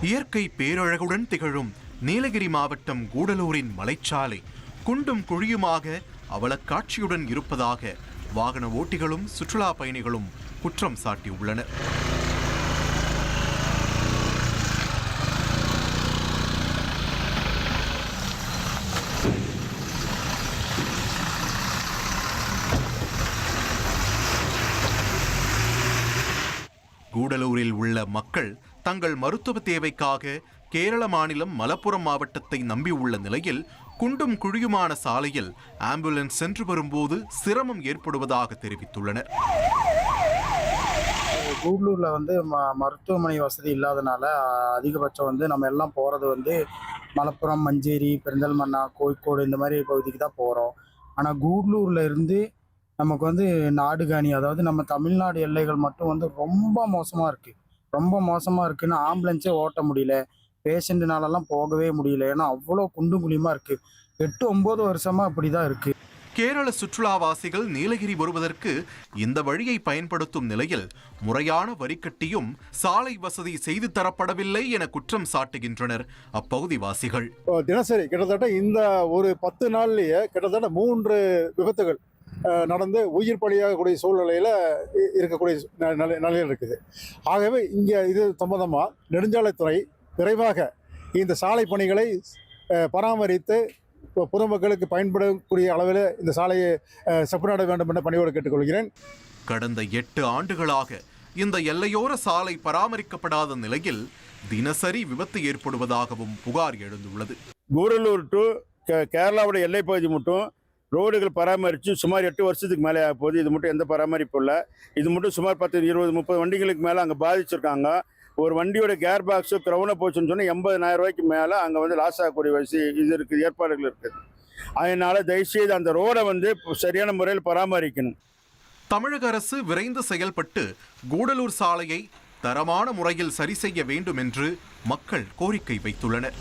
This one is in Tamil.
இயற்கை பேரழகுடன் திகழும் நீலகிரி மாவட்டம் கூடலூரின் மலைச்சாலை குண்டும் குழியுமாக அவலக்காட்சியுடன் இருப்பதாக வாகன ஓட்டிகளும் சுற்றுலா பயணிகளும் குற்றம் சாட்டியுள்ளனர். கூடலூரில் உள்ள மக்கள் தங்கள் மருத்துவ தேவைக்காக கேரள மாநிலம் மலப்புரம் மாவட்டத்தை நம்பியுள்ள நிலையில் குண்டும் குழியுமான சாலையில் ஆம்புலன்ஸ் சென்று வரும்போது சிரமம் ஏற்படுவதாக தெரிவித்துள்ளனர். கூடலூரில் மருத்துவமனை வசதி இல்லாதனால அதிகபட்சம் நம்ம எல்லாம் போகிறது மலப்புரம், மஞ்சேரி, பெருந்தல்மண்ணா, கோழிக்கோடு இந்த மாதிரி பகுதிக்கு தான் போகிறோம். ஆனால் கூடலூரில் இருந்து நமக்கு நாடுகாணி, அதாவது நம்ம தமிழ்நாடு எல்லைகள் மட்டும் ரொம்ப மோசமாக இருக்குன்னு ஆம்புலன்ஸே ஓட்ட முடியல, பேஷண்ட்னாலலாம் போகவே முடியல. ஏன்னா அவ்வளோ குண்டும் குழியுமா இருக்குது. 8-9 வருஷமாக அப்படி தான் இருக்குது. கேரள சுற்றுலாவாசிகள் நீலகிரி வருவதற்கு இந்த வழியை பயன்படுத்தும் நிலையில் முறையான வரிக்கட்டியும் சாலை வசதி செய்து தரப்படவில்லை என குற்றம் சாட்டுகின்றனர் அப்பகுதிவாசிகள். தினசரி கிட்டத்தட்ட இந்த ஒரு 10 நாள்லயே கிட்டத்தட்ட 3 விபத்துகள் நடந்து உயிர் பலியாகக்கூடிய சூழ்நிலையில் இருக்கக்கூடிய நிலையில் இருக்குது. ஆகவே இங்கே இது சம்பந்தமாக நெடுஞ்சாலைத்துறை விரைவாக இந்த சாலை பணிகளை பராமரித்து பொதுமக்களுக்கு பயன்படக்கூடிய அளவில் இந்த சாலையை செப்பனிட வேண்டும் என பணியோடு கேட்டுக்கொள்கிறேன். கடந்த 8 ஆண்டுகளாக இந்த எல்லையோர சாலை பராமரிக்கப்படாத நிலையில் தினசரி விபத்து ஏற்படுவதாகவும் புகார் எழுந்துள்ளது. கூடலூர் டு கேரளாவுடைய எல்லை பகுதி மட்டும் ரோடுகள் பராமரித்து சுமார் 8 வருஷத்துக்கு மேலே ஆக போகுது. இது மட்டும் எந்த பராமரிப்பும் இல்லை. இது மட்டும் சுமார் 10, 20, 30 வண்டிகளுக்கு மேலே அங்கே பாதிச்சிருக்காங்க. ஒரு வண்டியோட கேர் பாக்ஸு கிரவுனை போச்சுன்னு சொன்னால் 80,000 ரூபாய்க்கு மேலே அங்கே லாஸ் ஆகக்கூடிய வயசு இது இருக்குது, ஏற்பாடுகள் இருக்குது. அதனால் தயவுசெய்து அந்த ரோடை சரியான முறையில் பராமரிக்கணும். தமிழக அரசு விரைந்து செயல்பட்டு கூடலூர் சாலையை தரமான முறையில் சரி செய்ய வேண்டும் என்று மக்கள் கோரிக்கை வைத்துள்ளனர்.